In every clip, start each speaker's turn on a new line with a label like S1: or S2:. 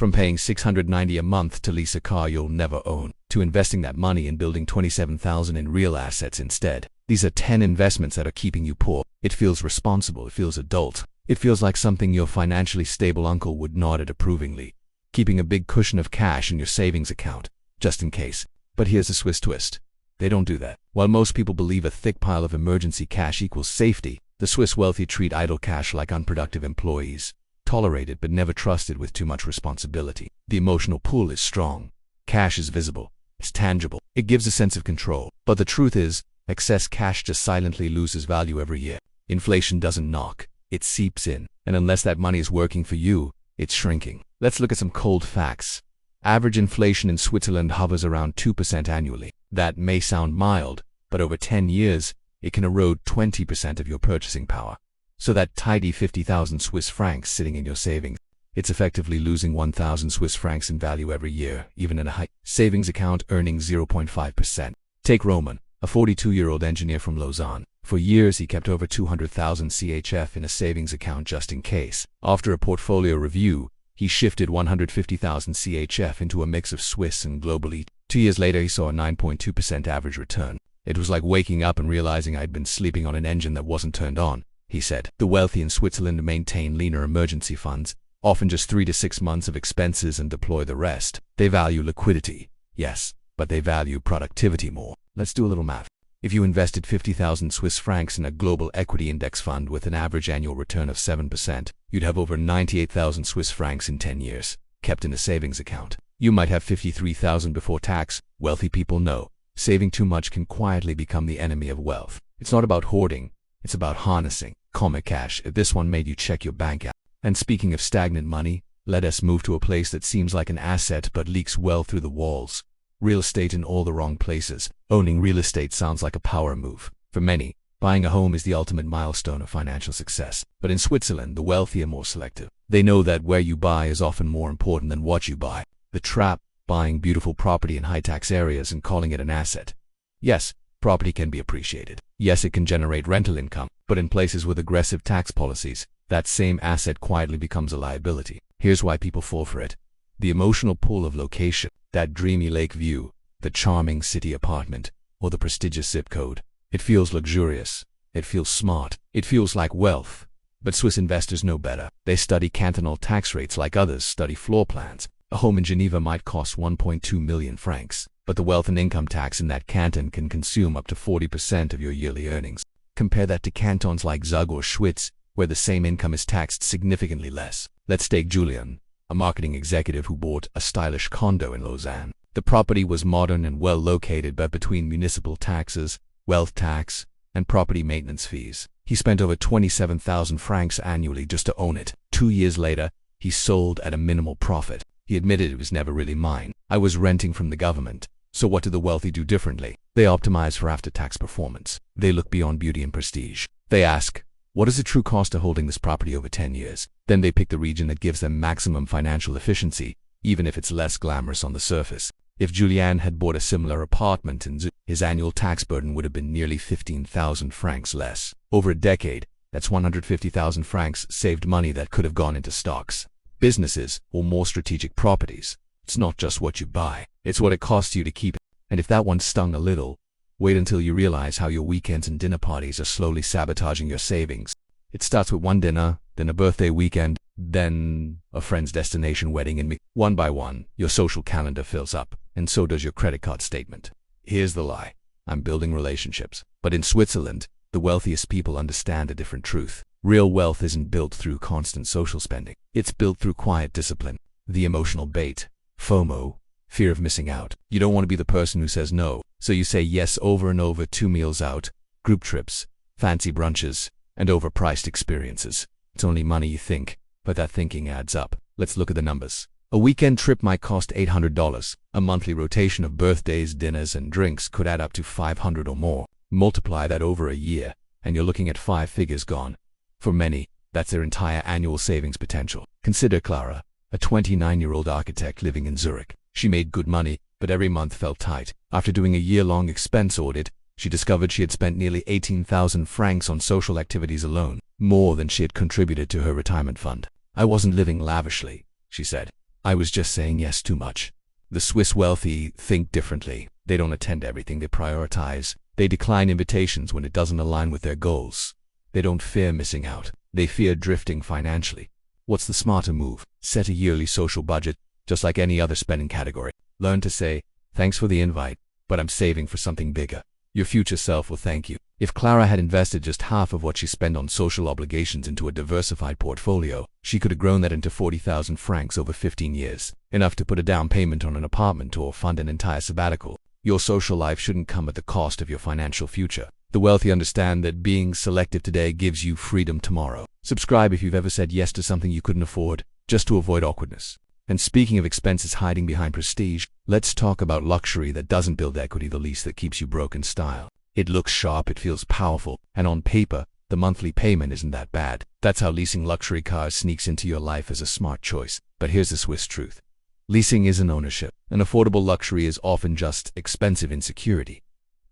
S1: From paying $690 a month to lease a car you'll never own, to investing that money in building $27,000 in real assets instead. These are 10 investments that are keeping you poor. It feels responsible, it feels adult. It feels like something your financially stable uncle would nod at approvingly. Keeping a big cushion of cash in your savings account, just in case. But here's a Swiss twist. They don't do that. While most people believe a thick pile of emergency cash equals safety, the Swiss wealthy treat idle cash like unproductive employees. Tolerated but never trusted with too much responsibility. The emotional pull is strong. Cash is visible. It's tangible. It gives a sense of control. But the truth is, excess cash just silently loses value every year. Inflation doesn't knock. It seeps in. And unless that money is working for you, it's shrinking. Let's look at some cold facts. Average inflation in Switzerland hovers around 2% annually. That may sound mild, but over 10 years, it can erode 20% of your purchasing power. So that tidy 50,000 Swiss francs sitting in your savings, it's effectively losing 1,000 Swiss francs in value every year, even in a high savings account earning 0.5%. Take Roman, a 42-year-old engineer from Lausanne. For years, he kept over 200,000 CHF in a savings account just in case. After a portfolio review, he shifted 150,000 CHF into a mix of Swiss and global. 2 years later, he saw a 9.2% average return. It was like waking up and realizing I'd been sleeping on an engine that wasn't turned on, he said. The wealthy in Switzerland maintain leaner emergency funds, often just 3 to 6 months of expenses, and deploy the rest. They value liquidity, yes, but they value productivity more. Let's do a little math. If you invested 50,000 Swiss francs in a global equity index fund with an average annual return of 7%, you'd have over 98,000 Swiss francs in 10 years, kept in a savings account. You might have 53,000 before tax. Wealthy people know saving too much can quietly become the enemy of wealth. It's not about hoarding, it's about harnessing. Comic cash, if this one made you check your bank app. And speaking of stagnant money, let us move to a place that seems like an asset but leaks well through the walls. Real estate in all the wrong places. Owning real estate sounds like a power move. For many, buying a home is the ultimate milestone of financial success. But in Switzerland, the wealthy are more selective. They know that where you buy is often more important than what you buy. The trap, buying beautiful property in high-tax areas and calling it an asset. Yes, property can be appreciated. Yes, it can generate rental income. But in places with aggressive tax policies, that same asset quietly becomes a liability. Here's why people fall for it. The emotional pull of location. That dreamy lake view, the charming city apartment, or the prestigious zip code. It feels luxurious. It feels smart. It feels like wealth. But Swiss investors know better. They study cantonal tax rates like others study floor plans. A home in Geneva might cost 1.2 million francs, but the wealth and income tax in that canton can consume up to 40% of your yearly earnings. Compare that to cantons like Zug or Schwyz, where the same income is taxed significantly less. Let's take Julian, a marketing executive who bought a stylish condo in Lausanne. The property was modern and well located, but between municipal taxes, wealth tax, and property maintenance fees, he spent over 27,000 francs annually just to own it. 2 years later, he sold at a minimal profit. He admitted it was never really mine. I was renting from the government. So what do the wealthy do differently? They optimize for after-tax performance. They look beyond beauty and prestige. They ask, what is the true cost of holding this property over 10 years? Then they pick the region that gives them maximum financial efficiency, even if it's less glamorous on the surface. If Julien had bought a similar apartment in Zug, his annual tax burden would have been nearly 15,000 francs less. Over a decade, that's 150,000 francs saved money that could have gone into stocks, businesses, or more strategic properties. It's not just what you buy, it's what it costs you to keep it. And if that one stung a little, wait until you realize how your weekends and dinner parties are slowly sabotaging your savings. It starts with one dinner, then a birthday weekend, then a friend's destination wedding, and one by one, your social calendar fills up, and so does your credit card statement. Here's the lie. I'm building relationships. But in Switzerland, the wealthiest people understand a different truth. Real wealth isn't built through constant social spending. It's built through quiet discipline. The emotional bait, FOMO, fear of missing out. You don't want to be the person who says no, so you say yes over and over. 2 meals out, group trips, fancy brunches, and overpriced experiences. It's only money, you think, but that thinking adds up. Let's look at the numbers. A weekend trip might cost $800. A monthly rotation of birthdays, dinners, and drinks could add up to $500 or more. Multiply that over a year, and you're looking at 5 figures gone. For many, that's their entire annual savings potential. Consider Clara, a 29-year-old architect living in Zurich. She made good money, but every month felt tight. After doing a year-long expense audit, she discovered she had spent nearly 18,000 francs on social activities alone, more than she had contributed to her retirement fund. I wasn't living lavishly, she said. I was just saying yes too much. The Swiss wealthy think differently. They don't attend everything, they prioritize. They decline invitations when it doesn't align with their goals. They don't fear missing out. They fear drifting financially. What's the smarter move? Set a yearly social budget, just like any other spending category. Learn to say, thanks for the invite, but I'm saving for something bigger. Your future self will thank you. If Clara had invested just half of what she spent on social obligations into a diversified portfolio, she could have grown that into 40,000 francs over 15 years, enough to put a down payment on an apartment or fund an entire sabbatical. Your social life shouldn't come at the cost of your financial future. The wealthy understand that being selective today gives you freedom tomorrow. Subscribe if you've ever said yes to something you couldn't afford, just to avoid awkwardness. And speaking of expenses hiding behind prestige, let's talk about luxury that doesn't build equity, the lease that keeps you broke in style. It looks sharp, it feels powerful, and on paper, the monthly payment isn't that bad. That's how leasing luxury cars sneaks into your life as a smart choice. But here's the Swiss truth. Leasing isn't ownership. An affordable luxury is often just expensive insecurity.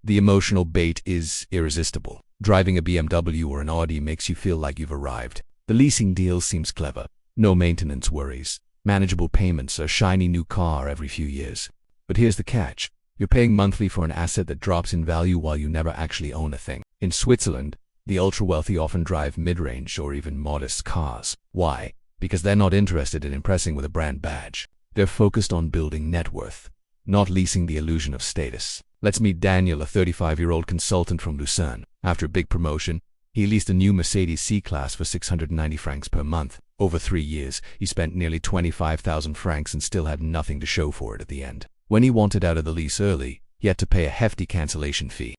S1: The emotional bait is irresistible. Driving a BMW or an Audi makes you feel like you've arrived. The leasing deal seems clever. No maintenance worries. Manageable payments, a shiny new car every few years. But here's the catch. You're paying monthly for an asset that drops in value while you never actually own a thing. In Switzerland, the ultra-wealthy often drive mid-range or even modest cars. Why? Because they're not interested in impressing with a brand badge. They're focused on building net worth, not leasing the illusion of status. Let's meet Daniel, a 35-year-old consultant from Lucerne. After a big promotion, he leased a new Mercedes C-Class for 690 francs per month. Over 3 years, he spent nearly 25,000 francs and still had nothing to show for it at the end. When he wanted out of the lease early, he had to pay a hefty cancellation fee.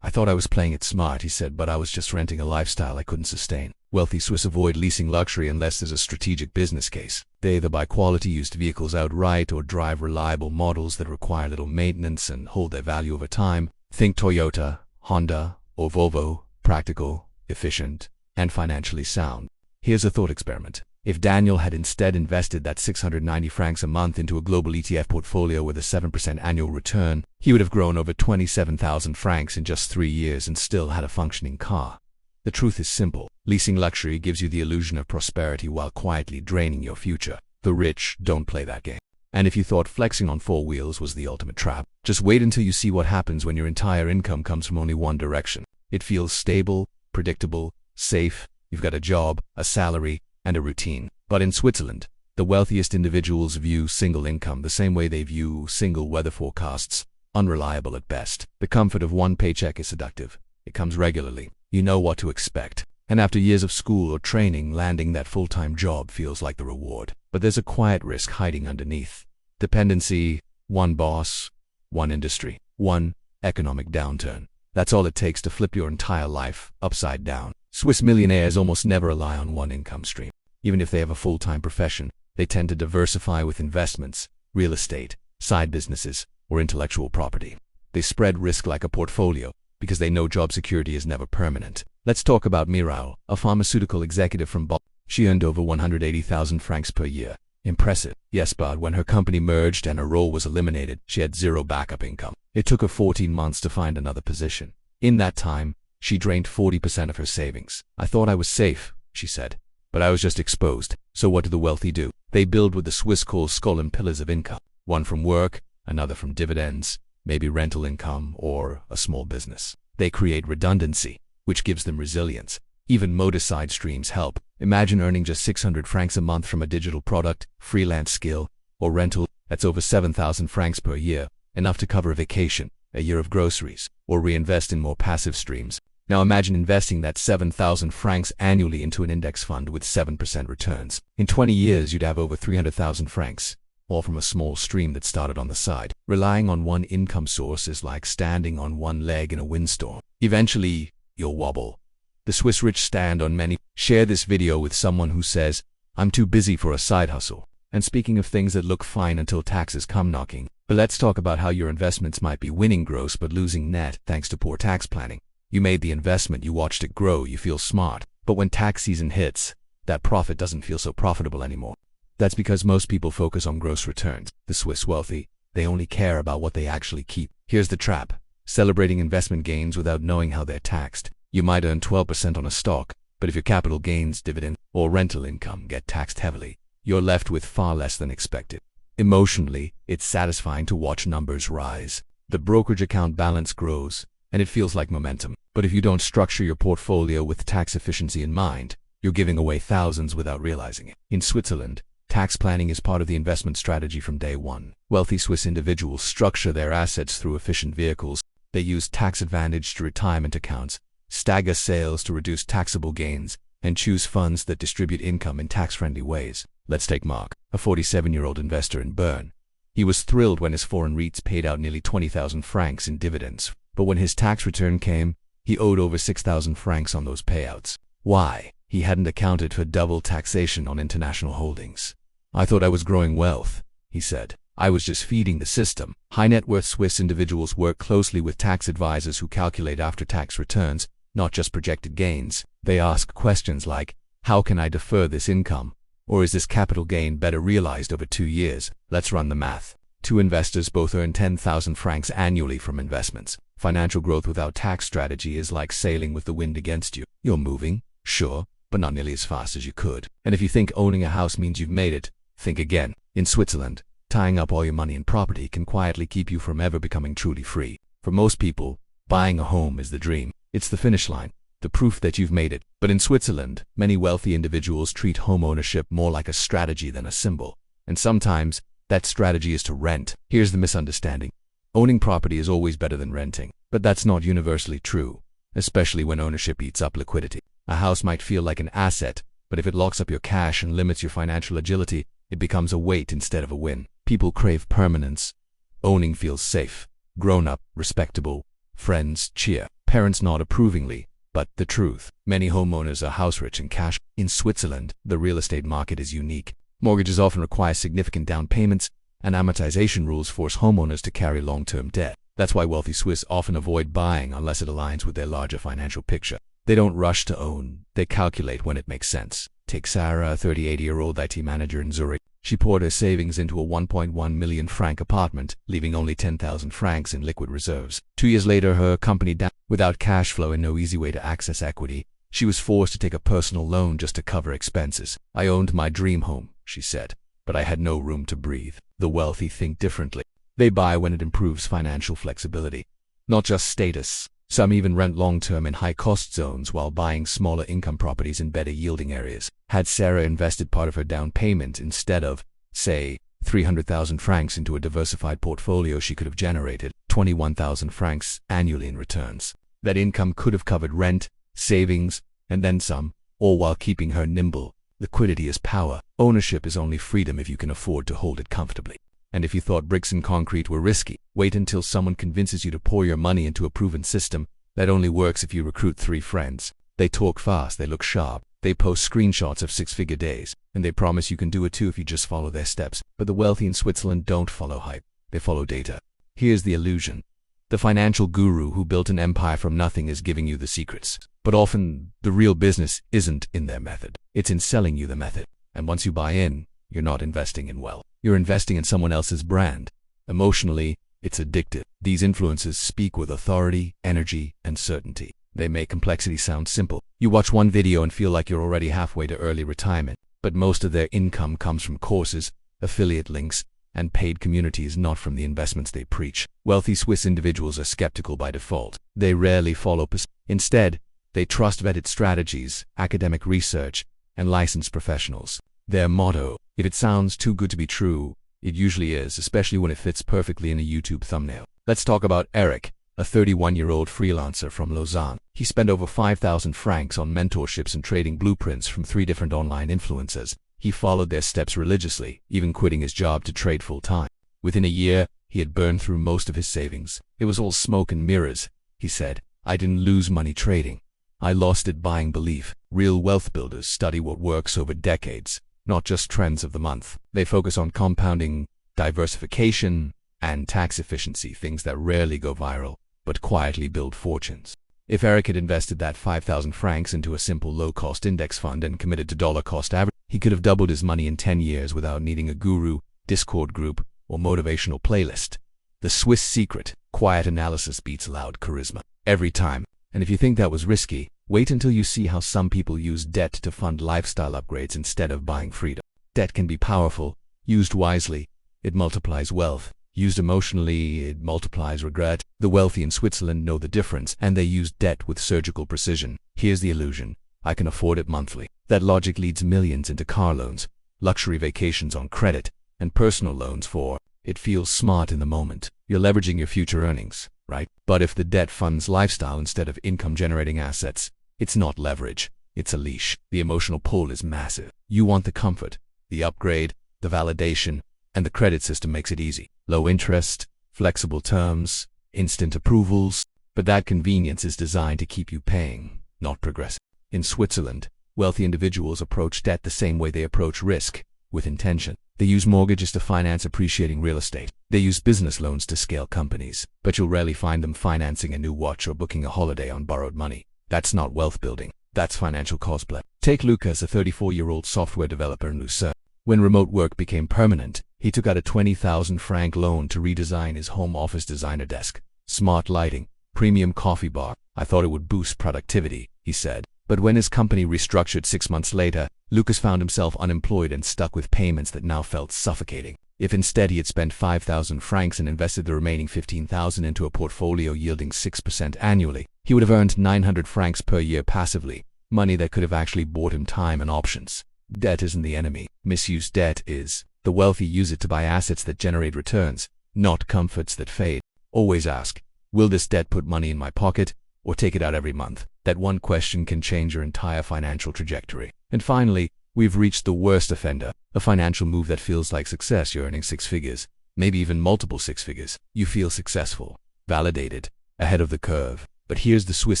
S1: I thought I was playing it smart, he said, but I was just renting a lifestyle I couldn't sustain. Wealthy Swiss avoid leasing luxury unless there's a strategic business case. They either buy quality used vehicles outright or drive reliable models that require little maintenance and hold their value over time. Think Toyota, Honda, or Volvo. Practical, efficient, and financially sound. Here's a thought experiment. If Daniel had instead invested that 690 francs a month into a global ETF portfolio with a 7% annual return, he would have grown over 27,000 francs in just 3 years and still had a functioning car. The truth is simple. Leasing luxury gives you the illusion of prosperity while quietly draining your future. The rich don't play that game. And if you thought flexing on 4 wheels was the ultimate trap, just wait until you see what happens when your entire income comes from only one direction. It feels stable, predictable, safe. You've got a job, a salary, and a routine. But in Switzerland, the wealthiest individuals view single income the same way they view single weather forecasts, unreliable at best. The comfort of one paycheck is seductive. It comes regularly. You know what to expect. And after years of school or training, landing that full-time job feels like the reward. But there's a quiet risk hiding underneath. Dependency, one boss, one industry, one economic downturn. That's all it takes to flip your entire life upside down. Swiss millionaires almost never rely on one income stream. Even if they have a full-time profession, they tend to diversify with investments, real estate, side businesses, or intellectual property. They spread risk like a portfolio because they know job security is never permanent. Let's talk about Miral, a pharmaceutical executive from Boston. She earned over 180,000 francs per year. Impressive. Yes, but when her company merged and her role was eliminated, she had zero backup income. It took her 14 months to find another position. In that time, she drained 40% of her savings. I thought I was safe, she said, but I was just exposed. So what do the wealthy do? They build what the Swiss call skull and pillars of income. One from work, another from dividends, maybe rental income, or a small business. They create redundancy, which gives them resilience. Even modest side streams help. Imagine earning just 600 francs a month from a digital product, freelance skill, or rental. That's over 7,000 francs per year, enough to cover a vacation, a year of groceries, or reinvest in more passive streams. Now imagine investing that 7,000 francs annually into an index fund with 7% returns. In 20 years, you'd have over 300,000 francs, all from a small stream that started on the side. Relying on one income source is like standing on one leg in a windstorm. Eventually, you'll wobble. The Swiss rich stand on many. Share this video with someone who says, I'm too busy for a side hustle. And speaking of things that look fine until taxes come knocking, but let's talk about how your investments might be winning gross but losing net thanks to poor tax planning. You made the investment, you watched it grow, you feel smart. But when tax season hits, that profit doesn't feel so profitable anymore. That's because most people focus on gross returns. The Swiss wealthy, they only care about what they actually keep. Here's the trap. Celebrating investment gains without knowing how they're taxed. You might earn 12% on a stock, but if your capital gains, dividend, or rental income get taxed heavily, you're left with far less than expected. Emotionally, it's satisfying to watch numbers rise. The brokerage account balance grows, and it feels like momentum. But if you don't structure your portfolio with tax efficiency in mind, you're giving away thousands without realizing it. In Switzerland, tax planning is part of the investment strategy from day one. Wealthy Swiss individuals structure their assets through efficient vehicles. They use tax-advantaged retirement accounts, stagger sales to reduce taxable gains, and choose funds that distribute income in tax-friendly ways. Let's take Mark, a 47-year-old investor in Bern. He was thrilled when his foreign REITs paid out nearly 20,000 francs in dividends. But when his tax return came, he owed over 6,000 francs on those payouts. Why? He hadn't accounted for double taxation on international holdings. "I thought I was growing wealth," he said. "I was just feeding the system." High net worth Swiss individuals work closely with tax advisors who calculate after-tax returns, not just projected gains. They ask questions like, "How can I defer this income?" Or, "Is this capital gain better realized over 2 years? Let's run the math." Two investors both earn 10,000 francs annually from investments. Financial growth without tax strategy is like sailing with the wind against you. You're moving, sure, but not nearly as fast as you could. And if you think owning a house means you've made it, think again. In Switzerland, tying up all your money in property can quietly keep you from ever becoming truly free. For most people, buying a home is the dream. It's the finish line, the proof that you've made it. But in Switzerland, many wealthy individuals treat home ownership more like a strategy than a symbol. And sometimes, that strategy is to rent. Here's the misunderstanding. Owning property is always better than renting. But that's not universally true, especially when ownership eats up liquidity. A house might feel like an asset, but if it locks up your cash and limits your financial agility, it becomes a weight instead of a win. People crave permanence. Owning feels safe, grown-up, respectable. Friends cheer. Parents nod approvingly. But the truth, many homeowners are house-rich and cash. In Switzerland, the real estate market is unique. Mortgages often require significant down payments, and amortization rules force homeowners to carry long-term debt. That's why wealthy Swiss often avoid buying unless it aligns with their larger financial picture. They don't rush to own, they calculate when it makes sense. Take Sarah, a 38-year-old IT manager in Zurich. She poured her savings into a 1.1 million franc apartment, leaving only 10,000 francs in liquid reserves. 2 years later, her company down. Without cash flow and no easy way to access equity, she was forced to take a personal loan just to cover expenses. "I owned my dream home," she said, "but I had no room to breathe." The wealthy think differently. They buy when it improves financial flexibility, not just status. Some even rent long-term in high-cost zones while buying smaller income properties in better-yielding areas. Had Sarah invested part of her down payment instead of, say, 300,000 francs into a diversified portfolio, she could have generated 21,000 francs annually in returns. That income could have covered rent, savings, and then some, all while keeping her nimble. Liquidity is power. Ownership is only freedom if you can afford to hold it comfortably. And if you thought bricks and concrete were risky, wait until someone convinces you to pour your money into a proven system that only works if you recruit 3 friends. They talk fast, they look sharp, they post screenshots of 6-figure days, and they promise you can do it too if you just follow their steps. But the wealthy in Switzerland don't follow hype, they follow data. Here's the illusion. The financial guru who built an empire from nothing is giving you the secrets. But often, the real business isn't in their method. It's in selling you the method. And once you buy in, you're not investing in wealth. You're investing in someone else's brand. Emotionally, it's addictive. These influences speak with authority, energy, and certainty. They make complexity sound simple. You watch one video and feel like you're already halfway to early retirement. But most of their income comes from courses, affiliate links, and paid communities, not from the investments they preach. Wealthy Swiss individuals are skeptical by default. They rarely follow. Instead, they trust vetted strategies, academic research, and licensed professionals. Their motto, "If it sounds too good to be true, it usually is," especially when it fits perfectly in a YouTube thumbnail. Let's talk about Eric, a 31-year-old freelancer from Lausanne. He spent over 5,000 francs on mentorships and trading blueprints from 3 different online influencers. He followed their steps religiously, even quitting his job to trade full-time. Within a year, he had burned through most of his savings. "It was all smoke and mirrors," he said. "I didn't lose money trading. I lost it buying belief." Real wealth builders study what works over decades, not just trends of the month. They focus on compounding, diversification, and tax efficiency, things that rarely go viral, but quietly build fortunes. If Eric had invested that 5,000 francs into a simple low-cost index fund and committed to dollar-cost average, he could have doubled his money in 10 years without needing a guru, Discord group, or motivational playlist. The Swiss secret: quiet analysis beats loud charisma. Every time. And if you think that was risky, wait until you see how some people use debt to fund lifestyle upgrades instead of buying freedom. Debt can be powerful. Used wisely, it multiplies wealth. Used emotionally, it multiplies regret. The wealthy in Switzerland know the difference, and they use debt with surgical precision. Here's the illusion: I can afford it monthly. That logic leads millions into car loans, luxury vacations on credit, and personal loans for it feels smart in the moment. You're leveraging your future earnings, right? But if the debt funds lifestyle instead of income-generating assets, it's not leverage, it's a leash. The emotional pull is massive. You want the comfort, the upgrade, the validation, and the credit system makes it easy. Low interest, flexible terms, instant approvals. But that convenience is designed to keep you paying, not progressing. In Switzerland, wealthy individuals approach debt the same way they approach risk, with intention. They use mortgages to finance appreciating real estate. They use business loans to scale companies. But you'll rarely find them financing a new watch or booking a holiday on borrowed money. That's not wealth building. That's financial cosplay. Take Lucas, a 34-year-old software developer in Lucerne. When remote work became permanent, he took out a 20,000 franc loan to redesign his home office designer desk. Smart lighting, premium coffee bar. I thought it would boost productivity, he said. But when his company restructured 6 months later, Lucas found himself unemployed and stuck with payments that now felt suffocating. If instead he had spent 5,000 francs and invested the remaining 15,000 into a portfolio yielding 6% annually, he would have earned 900 francs per year passively, money that could have actually bought him time and options. Debt isn't the enemy. Misused debt is. The wealthy use it to buy assets that generate returns, not comforts that fade. Always ask, will this debt put money in my pocket, or take it out every month? That one question can change your entire financial trajectory. And finally, we've reached the worst offender, a financial move that feels like success. You're earning 6 figures, maybe even multiple 6 figures. You feel successful, validated, ahead of the curve. But here's the Swiss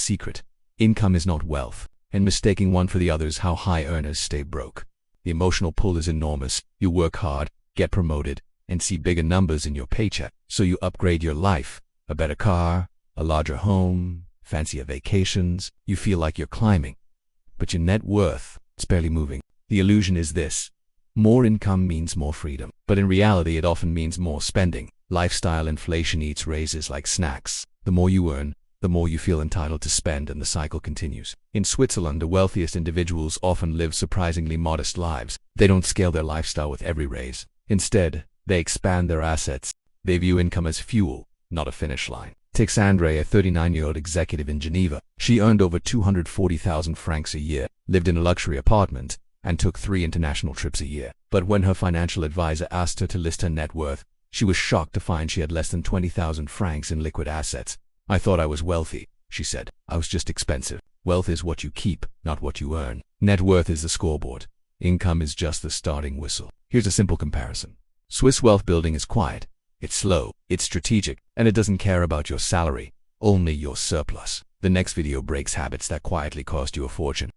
S1: secret: income is not wealth, and mistaking one for the other is how high earners stay broke. The emotional pull is enormous. You work hard, get promoted, and see bigger numbers in your paycheck. So you upgrade your life, a better car, a larger home, fancier vacations. You feel like you're climbing. But your net worth, it's barely moving. The illusion is this: more income means more freedom. But in reality, it often means more spending. Lifestyle inflation eats raises like snacks. The more you earn, the more you feel entitled to spend, and the cycle continues. In Switzerland, the wealthiest individuals often live surprisingly modest lives. They don't scale their lifestyle with every raise. Instead, they expand their assets. They view income as fuel, not a finish line. Take Sandra, a 39-year-old executive in Geneva. She earned over 240,000 francs a year, lived in a luxury apartment, and took 3 international trips a year. But when her financial advisor asked her to list her net worth, she was shocked to find she had less than 20,000 francs in liquid assets. I thought I was wealthy, she said. I was just expensive. Wealth is what you keep, not what you earn. Net worth is the scoreboard. Income is just the starting whistle. Here's a simple comparison. Swiss wealth building is quiet. It's slow, it's strategic, and it doesn't care about your salary, only your surplus. The next video breaks habits that quietly cost you a fortune.